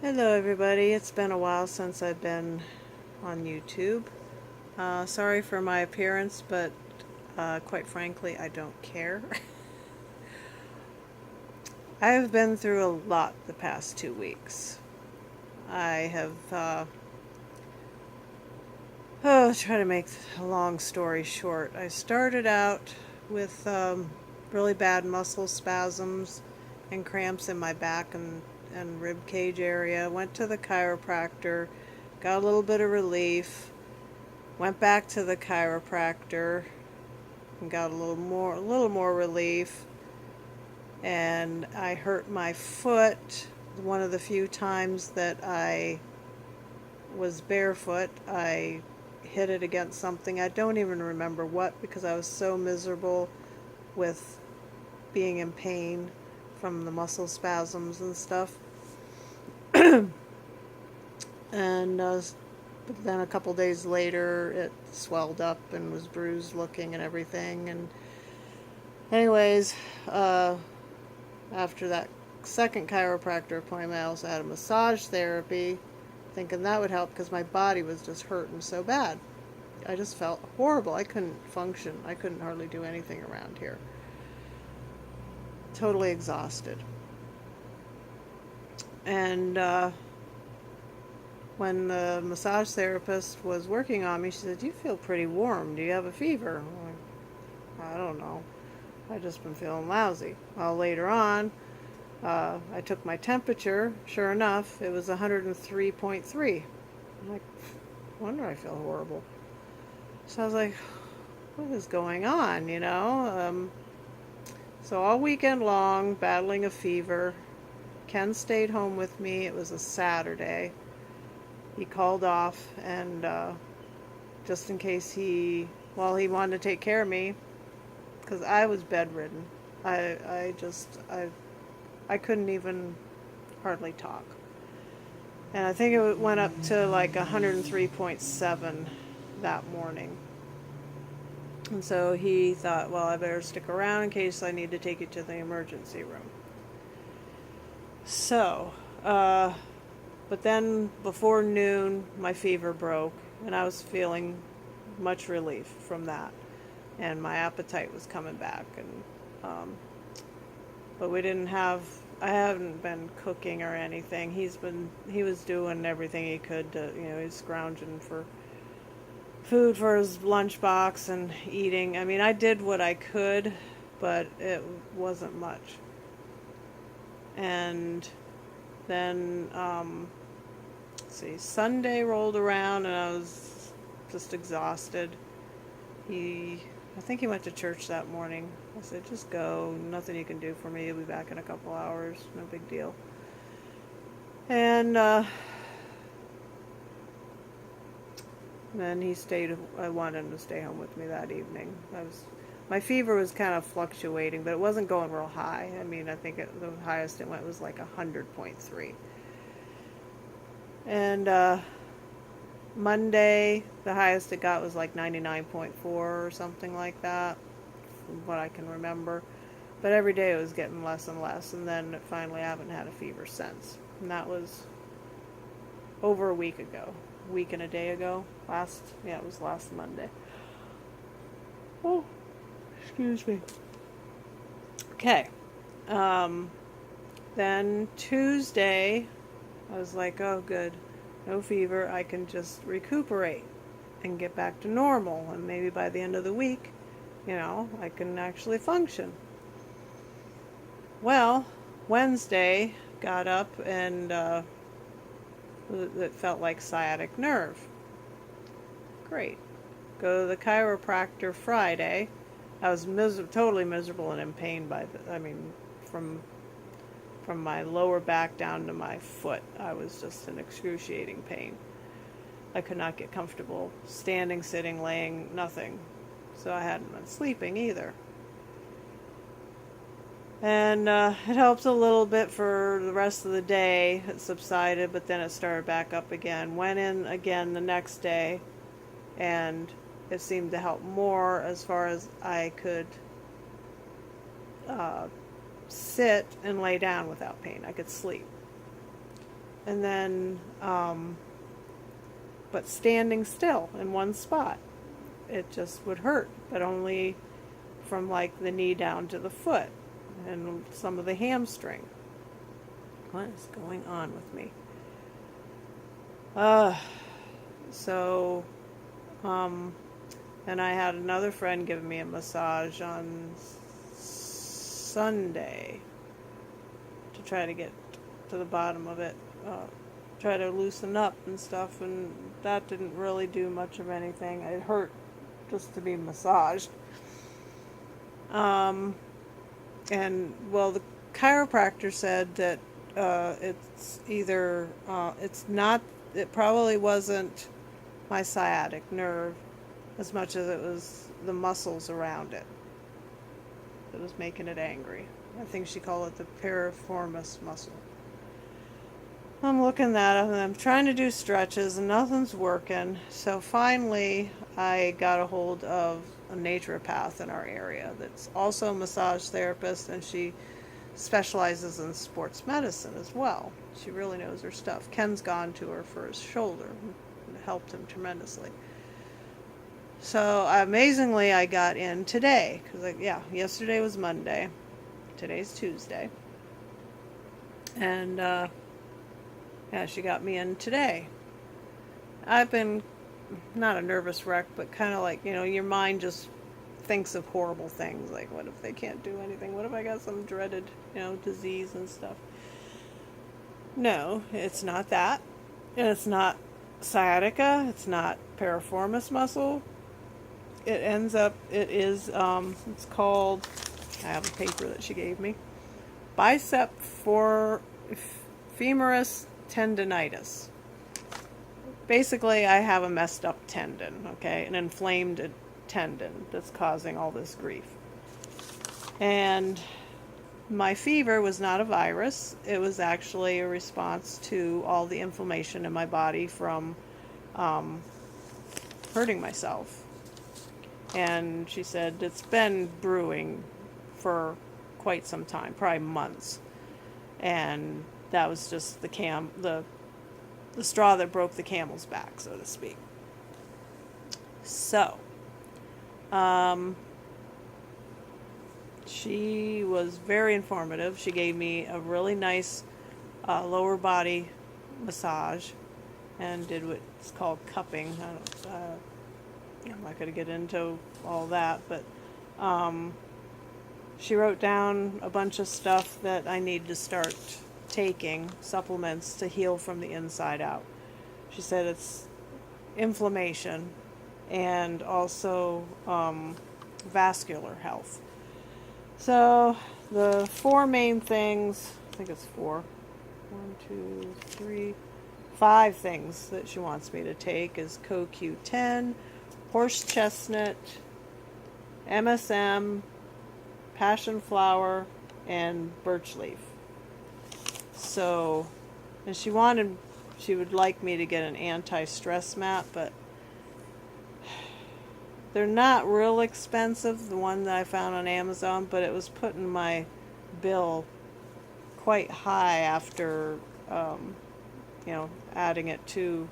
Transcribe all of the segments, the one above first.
Hello everybody, it's been a while since I've been on YouTube. Sorry for my appearance, but quite frankly, I don't care. I have been through a lot the past 2 weeks. I have, try to make a long story short. I started out with really bad muscle spasms and cramps in my back and rib cage area. Went to the chiropractor, got a little bit of relief. Went back to the chiropractor and got a little more relief. And I hurt my foot. One of the few times that I was barefoot, I hit it against something. I don't even remember what, because I was so miserable with being in pain from the muscle spasms and stuff. And but then a couple days later, it swelled up and was bruised looking and everything. And anyways, after that second chiropractor appointment, I also had a massage therapy, thinking that would help because my body was just hurting so bad. I just felt horrible. I couldn't function. I couldn't hardly do anything around here. Totally exhausted. And when the massage therapist was working on me, she said, "You feel pretty warm. Do you have a fever?" I'm like, "I don't know. I've just been feeling lousy." Well, later on, I took my temperature. Sure enough, it was 103.3. I'm like, no wonder I feel horrible. So I was like, what is going on, So all weekend long, battling a fever. Ken stayed home with me. It was a Saturday. He called off, and just in case he wanted to take care of me, because I was bedridden. I couldn't even hardly talk. And I think it went up to like 103.7 that morning. And so he thought, well, I better stick around in case I need to take you to the emergency room. So, but then before noon, my fever broke, and I was feeling much relief from that. And my appetite was coming back. But I haven't been cooking or anything. He was doing everything he could to, he's scrounging for food for his lunchbox and eating. I mean, I did what I could, but it wasn't much. And then, Sunday rolled around and I was just exhausted. I think he went to church that morning. I said, just go. Nothing you can do for me. You'll be back in a couple hours. No big deal. And then I wanted him to stay home with me that evening. My fever was kind of fluctuating, but it wasn't going real high. I mean, I think the highest it went was like 100.3. And Monday, the highest it got was like 99.4 or something like that, from what I can remember. But every day it was getting less and less, and then finally I haven't had a fever since. And that was over a week ago. A week and a day ago. It was last Monday. Oh, excuse me. Okay. Then Tuesday, I was like, oh, good. No fever. I can just recuperate and get back to normal. And maybe by the end of the week, I can actually function. Well, Wednesday, got up and it felt like sciatic nerve. Great. Go to the chiropractor Friday. I was totally miserable and in pain from my lower back down to my foot. I was just in excruciating pain. I could not get comfortable standing, sitting, laying, nothing. So I hadn't been sleeping either. And it helped a little bit for the rest of the day. It subsided, but then it started back up again. Went in again the next day, and it seemed to help more as far as I could sit and lay down without pain. I could sleep. and then, but standing still in one spot. It just would hurt, but only from like the knee down to the foot and some of the hamstring. What is going on with me? So, and I had another friend give me a massage on Sunday to try to get to the bottom of it, try to loosen up and stuff, and that didn't really do much of anything. It hurt just to be massaged. And well, the chiropractor said that it's either it's not. It probably wasn't my sciatic nerve as much as it was the muscles around it that was making it angry. I think she called it the piriformis muscle. I'm looking at it and I'm trying to do stretches and nothing's working. So finally, I got a hold of a naturopath in our area that's also a massage therapist, and she specializes in sports medicine as well. She really knows her stuff. Ken's gone to her for his shoulder and it helped him tremendously. So amazingly, I got in today because yesterday was Monday. Today's Tuesday. And she got me in today. I've been not a nervous wreck, but kind of like, your mind just thinks of horrible things. Like, what if they can't do anything? What if I got some dreaded, disease and stuff? No, it's not that. And it's not sciatica. It's not piriformis muscle. It is, it's called, I have a paper that she gave me, bicep femoris tendinitis. Basically, I have a messed up tendon, okay, an inflamed tendon that's causing all this grief. And my fever was not a virus. It was actually a response to all the inflammation in my body from hurting myself. And she said it's been brewing for quite some time, probably months. And that was just the straw that broke the camel's back, so to speak. So, she was very informative. She gave me a really nice lower body massage and did what's called cupping. I'm not going to get into all that, but she wrote down a bunch of stuff that I need to start taking, supplements to heal from the inside out. She said it's inflammation and also vascular health. So the four main things, I think it's four, 1, 2, 3, 5 things that she wants me to take is CoQ10, horse chestnut, MSM, passion flower, and birch leaf. So, and she would like me to get an anti-stress mat, but they're not real expensive, the one that I found on Amazon, but it was putting my bill quite high after, adding it to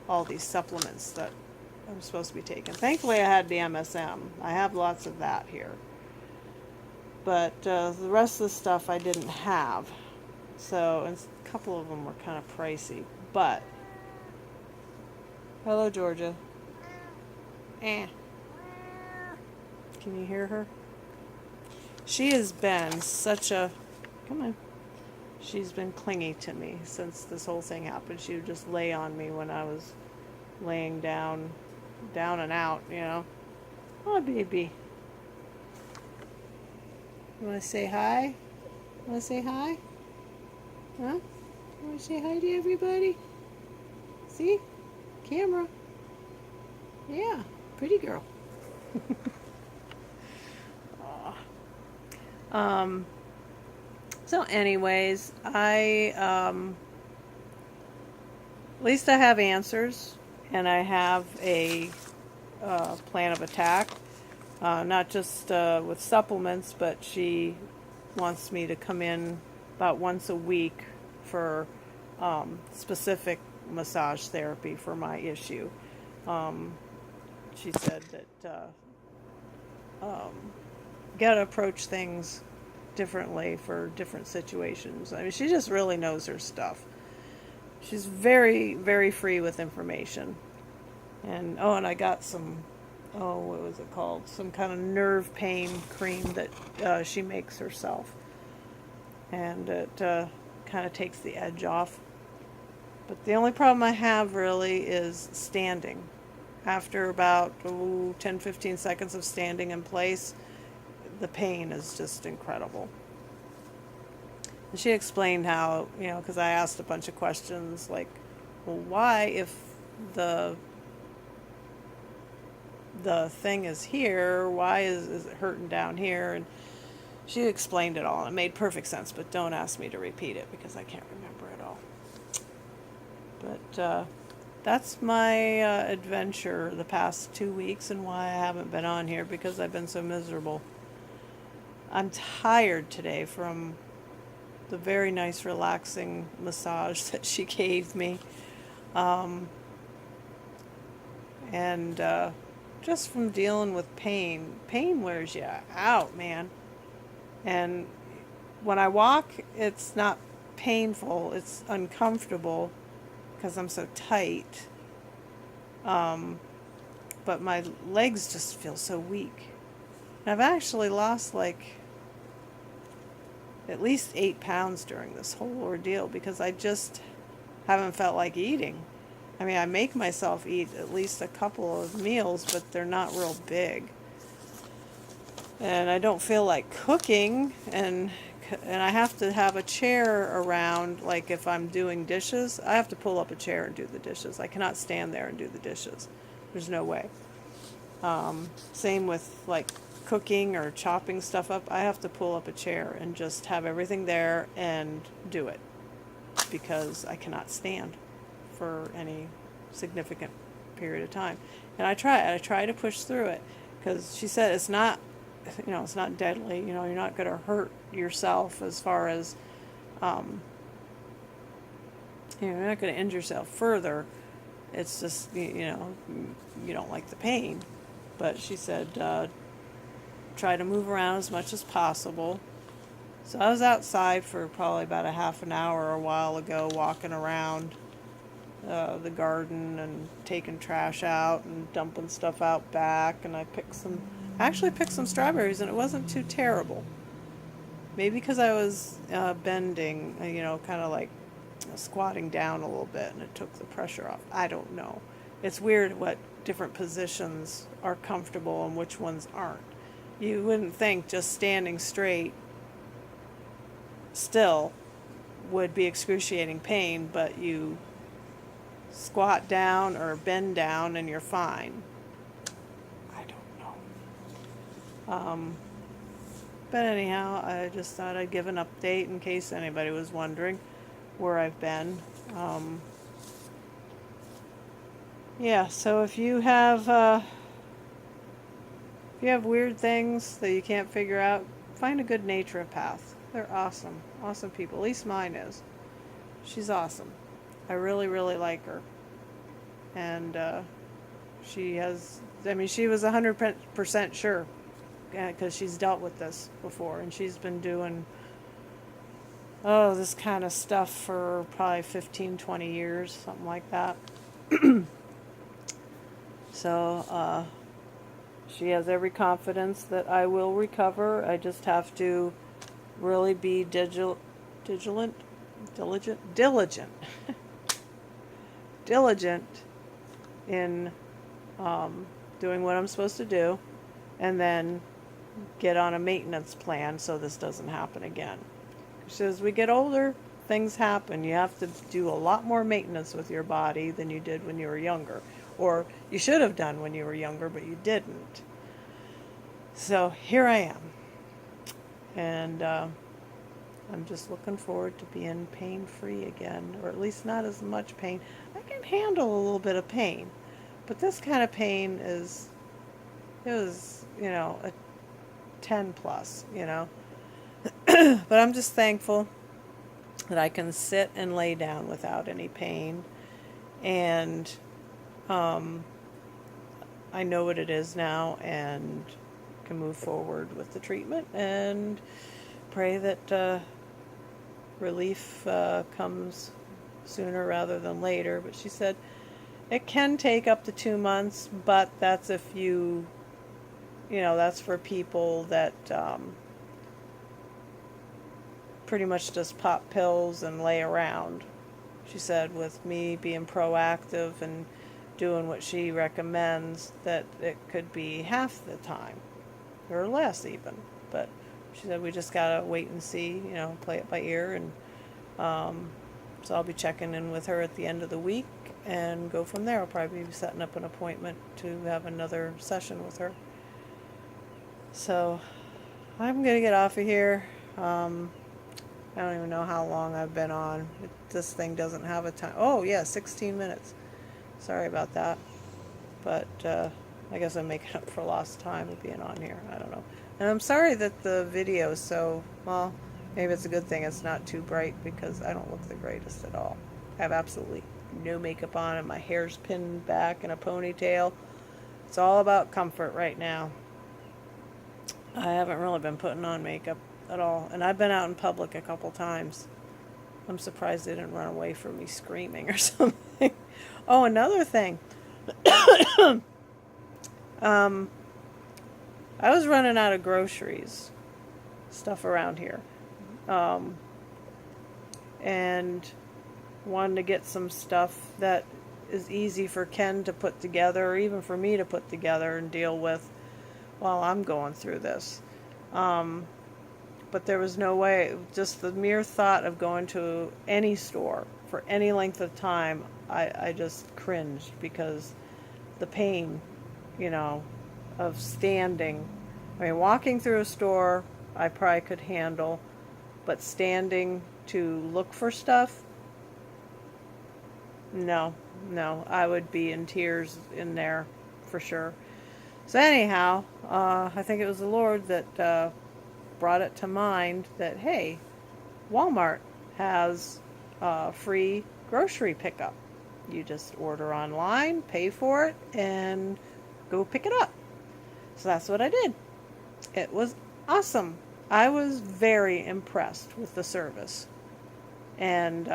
all these supplements that I'm supposed to be taking. Thankfully, I had the MSM. I have lots of that here. But the rest of the stuff I didn't have. So, and a couple of them were kind of pricey. But, hello, Georgia. Can you hear her? She has been she's been clingy to me since this whole thing happened. She would just lay on me when I was laying down and out, Oh, baby. You want to say hi? Want to say hi? Huh? Want to say hi to everybody? See? Camera. Yeah, pretty girl. So anyways, at least I have answers, and I have a plan of attack, not just with supplements, but she wants me to come in about once a week for specific massage therapy for my issue. She said that got to approach things differently for different situations. I mean, she just really knows her stuff. She's very, very free with information. And and I got some, what was it called? Some kind of nerve pain cream that she makes herself. And it kind of takes the edge off. But the only problem I have really is standing. After about 10-15 seconds of standing in place, the pain is just incredible. And she explained how, because I asked a bunch of questions like, well, why, if the thing is here, why is it hurting down here? And she explained it all, and it made perfect sense, but don't ask me to repeat it because I can't remember it all. But that's my adventure the past 2 weeks, and why I haven't been on here, because I've been so miserable. I'm tired today from the very nice relaxing massage that she gave me. And just from dealing with pain. Pain wears you out, man. And when I walk, it's not painful, it's uncomfortable because I'm so tight. But my legs just feel so weak. And I've actually lost like at least 8 pounds during this whole ordeal because I just haven't felt like eating. I mean, I make myself eat at least a couple of meals, but they're not real big. And I don't feel like cooking, and I have to have a chair around, like if I'm doing dishes, I have to pull up a chair and do the dishes. I cannot stand there and do the dishes. There's no way. Same with like cooking or chopping stuff up. I have to pull up a chair and just have everything there and do it because I cannot stand for any significant period of time. And I try to push through it because she said it's not, it's not deadly. You're not going to hurt yourself as far as, you're not going to injure yourself further. It's just, you don't like the pain. But she said, try to move around as much as possible. So I was outside for probably about a half an hour a while ago, walking around the garden and taking trash out and dumping stuff out back. And I actually picked some strawberries, and it wasn't too terrible. Maybe because I was bending, kind of like squatting down a little bit, and it took the pressure off. I don't know. It's weird what different positions are comfortable and which ones aren't. You wouldn't think just standing straight still would be excruciating pain, but you squat down or bend down and you're fine. I don't know. But anyhow, I just thought I'd give an update in case anybody was wondering where I've been. Yeah, so if you have weird things that you can't figure out, find a good naturopath. They're awesome. Awesome people. At least mine is. She's awesome. I really, really like her. And she was 100% sure because she's dealt with this before. And she's been doing, this kind of stuff for probably 15, 20 years, something like that. So, she has every confidence that I will recover. I just have to really be diligent in doing what I'm supposed to do, and then get on a maintenance plan so this doesn't happen again. Because as we get older, things happen. You have to do a lot more maintenance with your body than you did when you were younger. Or you should have done when you were younger, but you didn't. So here I am. And I'm just looking forward to being pain-free again, or at least not as much pain. I can handle a little bit of pain, but this kind of pain it was, a 10 plus, But I'm just thankful that I can sit and lay down without any pain. And I know what it is now and can move forward with the treatment and pray that relief comes sooner rather than later. But she said it can take up to 2 months, but that's if that's for people that pretty much just pop pills and lay around. She said with me being proactive and doing what she recommends, that it could be half the time or less even. But she said we just gotta wait and see, play it by ear. And so I'll be checking in with her at the end of the week and go from there. I'll probably be setting up an appointment to have another session with her. So I'm gonna get off of here. I don't even know how long I've been on. This thing doesn't have a time. Oh yeah, 16 minutes. Sorry about that. But I guess I'm making up for lost time of being on here. I don't know. And I'm sorry that the video is so, well, maybe it's a good thing it's not too bright, because I don't look the greatest at all. I have absolutely no makeup on and my hair's pinned back in a ponytail. It's all about comfort right now. I haven't really been putting on makeup at all. And I've been out in public a couple times. I'm surprised they didn't run away from me screaming or something. Oh, another thing. I was running out of groceries, stuff around here. And wanted to get some stuff that is easy for Ken to put together, or even for me to put together and deal with while I'm going through this. But there was no way. Just the mere thought of going to any store for any length of time, I just cringed, because the pain, of standing. I mean, walking through a store, I probably could handle, but standing to look for stuff, no, I would be in tears in there for sure. So anyhow, I think it was the Lord that brought it to mind that, hey, Walmart has free grocery pickup. You just order online, pay for it, and go pick it up. So that's what I did. It was awesome. I was very impressed with the service. And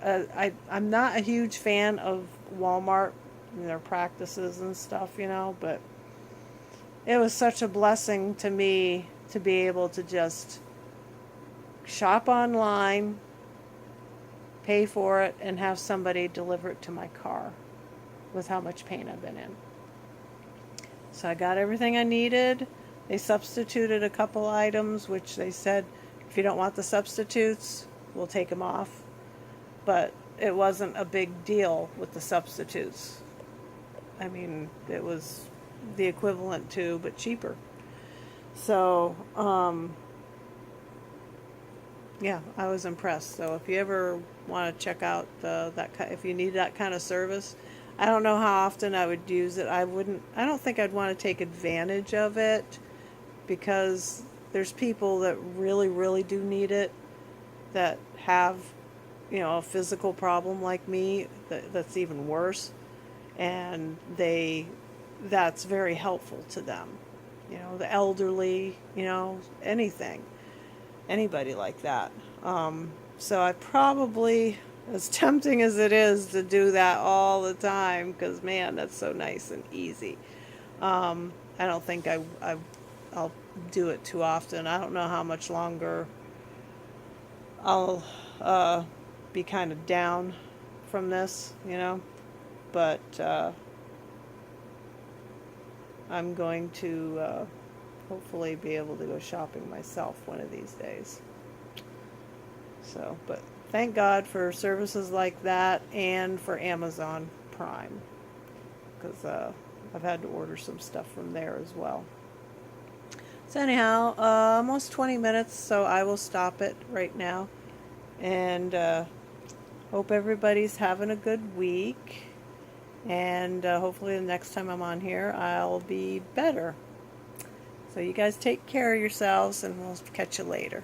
I'm not a huge fan of Walmart and their practices and stuff, but it was such a blessing to me to be able to just shop online, pay for it, and have somebody deliver it to my car with how much pain I've been in. So I got everything I needed. They substituted a couple items, which they said, if you don't want the substitutes, we'll take them off. But it wasn't a big deal with the substitutes. I mean, it was the equivalent to, but cheaper. So, yeah, I was impressed. So if you ever want to check out if you need that kind of service, I don't know how often I would use it. I don't think I'd want to take advantage of it, because there's people that really, really do need it, that have, a physical problem like me that's even worse, and that's very helpful to them. The elderly, anything, anybody like that. So I probably, as tempting as it is to do that all the time, because man, that's so nice and easy. I don't think I'll do it too often. I don't know how much longer I'll be kind of down from this, but I'm going to hopefully be able to go shopping myself one of these days. So, but thank God for services like that, and for Amazon Prime, because I've had to order some stuff from there as well. So anyhow, almost 20 minutes, so I will stop it right now. And hope everybody's having a good week. And hopefully the next time I'm on here, I'll be better. So you guys take care of yourselves, and we'll catch you later.